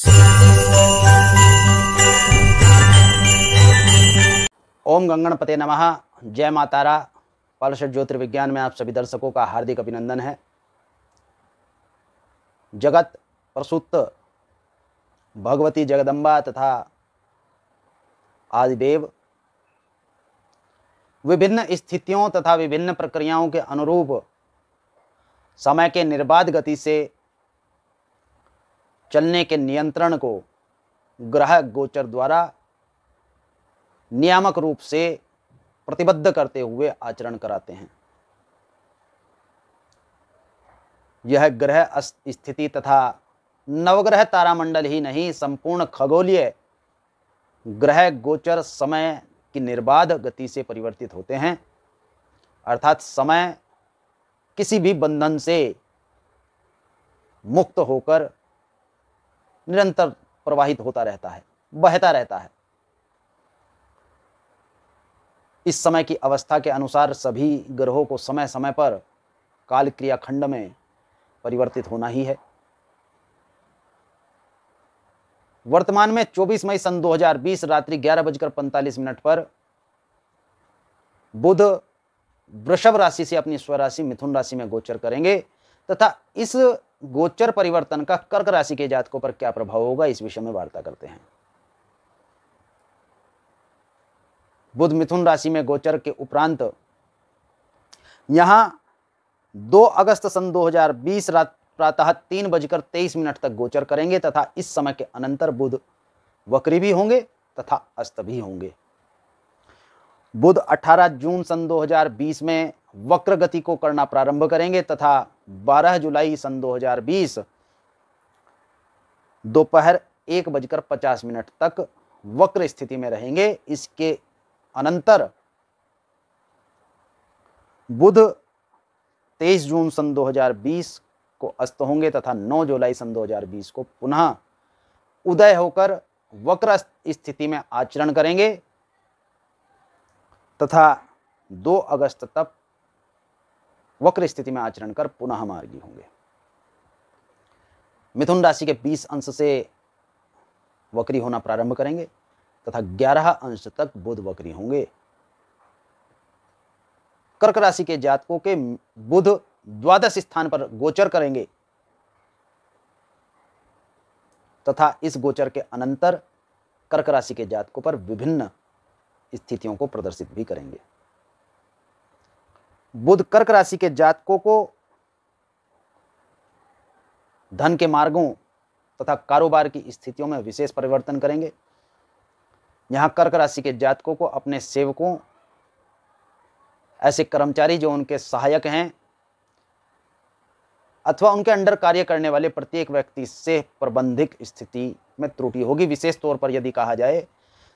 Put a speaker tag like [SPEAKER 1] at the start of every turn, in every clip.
[SPEAKER 1] ओम गंगणपते नमः। जय मातारा। पलश ज्योतिर्विज्ञान में आप सभी दर्शकों का हार्दिक अभिनंदन है। जगत प्रसूत भगवती जगदम्बा तथा आदिदेव विभिन्न स्थितियों तथा विभिन्न प्रक्रियाओं के अनुरूप समय के निर्बाध गति से चलने के नियंत्रण को ग्रह गोचर द्वारा नियामक रूप से प्रतिबद्ध करते हुए आचरण कराते हैं। यह ग्रह स्थिति तथा नवग्रह तारामंडल ही नहीं, संपूर्ण खगोलीय ग्रह गोचर समय की निर्बाध गति से परिवर्तित होते हैं। अर्थात समय किसी भी बंधन से मुक्त होकर निरंतर प्रवाहित होता रहता है, बहता रहता है। इस समय की अवस्था के अनुसार सभी ग्रहों को समय समय पर काल क्रिया खंड में परिवर्तित होना ही है। वर्तमान में 24 मई सन 2020 रात्रि 11:45 पर बुध वृषभ राशि से अपनी स्वराशि मिथुन राशि में गोचर करेंगे तथा इस गोचर परिवर्तन का कर्क राशि के जातकों पर क्या प्रभाव होगा, इस विषय में वार्ता करते हैं। बुध मिथुन राशि में गोचर के उपरांत यहां 2 अगस्त सन 2020 रात प्रातः 3:23 तक गोचर करेंगे तथा इस समय के अनंतर बुध वक्री भी होंगे तथा अस्त भी होंगे। बुध 18 जून सन 2020 में वक्र गति को करना प्रारंभ करेंगे तथा 12 जुलाई सन 2020 दोपहर 1:50 तक वक्र स्थिति में रहेंगे। इसके अनंतर बुध 23 जून सन 2020 को अस्त होंगे तथा 9 जुलाई सन 2020 को पुनः उदय होकर वक्र स्थिति में आचरण करेंगे तथा 2 अगस्त तक वक्र स्थिति में आचरण कर पुनः मार्गी होंगे। मिथुन राशि के 20 अंश से वक्री होना प्रारंभ करेंगे तथा 11 अंश तक बुध वक्री होंगे। कर्क राशि के जातकों के बुध द्वादश स्थान पर गोचर करेंगे तथा इस गोचर के अनंतर कर्क राशि के जातकों पर विभिन्न स्थितियों को प्रदर्शित भी करेंगे। बुध कर्क राशि के जातकों को धन के मार्गों तथा कारोबार की स्थितियों में विशेष परिवर्तन करेंगे। यहां कर्क राशि के जातकों को अपने सेवकों, ऐसे कर्मचारी जो उनके सहायक हैं अथवा उनके अंडर कार्य करने वाले प्रत्येक व्यक्ति से प्रबंधिक स्थिति में त्रुटि होगी। विशेष तौर पर यदि कहा जाए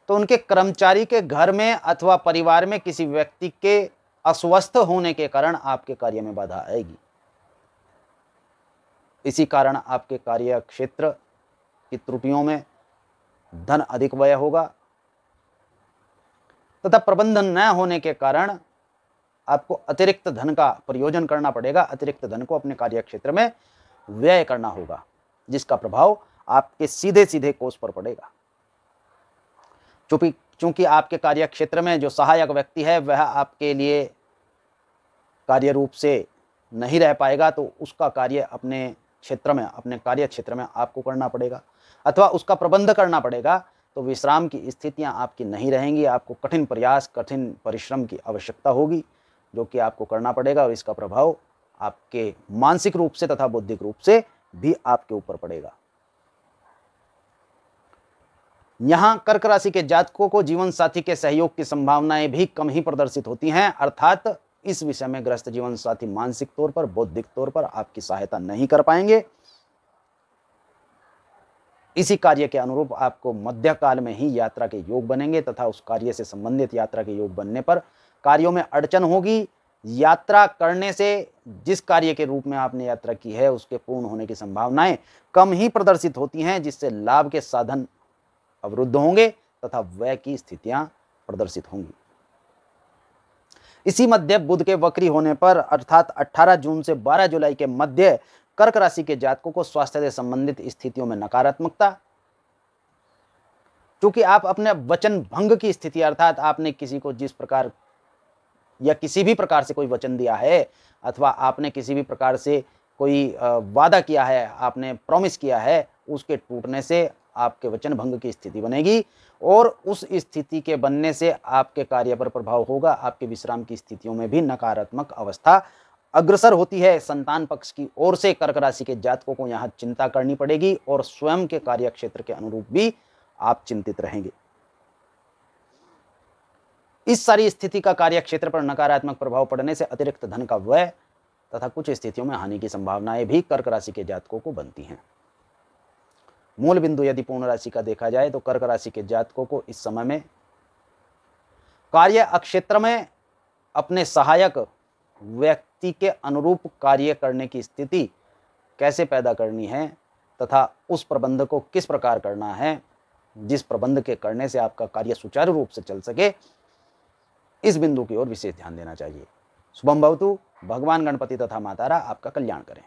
[SPEAKER 1] तो उनके कर्मचारी के घर में अथवा परिवार में किसी व्यक्ति के अस्वस्थ होने के कारण आपके कार्य में बाधा आएगी। इसी कारण आपके कार्य क्षेत्र की त्रुटियों में धन अधिक व्यय होगा तथा प्रबंधन न होने के कारण आपको अतिरिक्त धन का प्रयोजन करना पड़ेगा। अतिरिक्त धन को अपने कार्य क्षेत्र में व्यय करना होगा, जिसका प्रभाव आपके सीधे सीधे कोष पर पड़ेगा। चूंकि आपके कार्य क्षेत्र में जो सहायक व्यक्ति है वह आपके लिए कार्य रूप से नहीं रह पाएगा, तो उसका कार्य अपने क्षेत्र में, अपने कार्य क्षेत्र में आपको करना पड़ेगा अथवा उसका प्रबंध करना पड़ेगा। तो विश्राम की स्थितियां आपकी नहीं रहेंगी। आपको कठिन प्रयास, कठिन परिश्रम की आवश्यकता होगी, जो कि आपको करना पड़ेगा और इसका प्रभाव आपके मानसिक रूप से तथा बौद्धिक रूप से भी आपके ऊपर पड़ेगा। यहां कर्क राशि के जातकों को जीवन साथी के सहयोग की संभावनाएं भी कम ही प्रदर्शित होती हैं। अर्थात इस विषय में ग्रस्त जीवन साथी मानसिक तौर पर, बौद्धिक तौर पर आपकी सहायता नहीं कर पाएंगे। इसी कार्य के अनुरूप आपको मध्यकाल में ही यात्रा के योग बनेंगे तथा उस कार्य से संबंधित यात्रा के योग बनने पर कार्यों में अड़चन होगी। यात्रा करने से जिस कार्य के रूप में आपने यात्रा की है उसके पूर्ण होने की संभावनाएं कम ही प्रदर्शित होती हैं, जिससे लाभ के साधन अवरुद्ध होंगे तथा व्यय की स्थितियां प्रदर्शित होंगी। इसी मध्य बुध के वक्री होने पर अर्थात 18 जून से 12 जुलाई के मध्य कर्क राशि के जातकों को स्वास्थ्य से संबंधित स्थितियों में नकारात्मकता क्योंकि आप अपने वचन भंग की स्थिति, अर्थात आपने किसी को जिस प्रकार या किसी भी प्रकार से कोई वचन दिया है, अथवा आपने किसी भी प्रकार से कोई वादा किया है, आपने प्रॉमिस किया है, उसके टूटने से आपके वचन भंग की स्थिति बनेगी और उस स्थिति के बनने से आपके कार्य पर प्रभाव होगा। आपके विश्राम की स्थितियों में भी नकारात्मक अवस्था अग्रसर होती है। संतान पक्ष की ओर से कर्क राशि के जातकों को यहाँ चिंता करनी पड़ेगी और स्वयं के कार्य क्षेत्र के अनुरूप भी आप चिंतित रहेंगे। इस सारी स्थिति का कार्य क्षेत्र पर नकारात्मक प्रभाव पड़ने से अतिरिक्त धन का व्यय तथा कुछ स्थितियों में हानि की संभावनाएं भी कर्क राशि के जातकों को बनती हैं। मूल बिंदु यदि पूर्ण राशि का देखा जाए तो कर्क राशि के जातकों को इस समय में कार्य क्षेत्र में अपने सहायक व्यक्ति के अनुरूप कार्य करने की स्थिति कैसे पैदा करनी है तथा उस प्रबंध को किस प्रकार करना है, जिस प्रबंध के करने से आपका कार्य सुचारू रूप से चल सके, इस बिंदु की ओर विशेष ध्यान देना चाहिए। शुभम भवतु। भगवान गणपति तथा मातारा आपका कल्याण करें।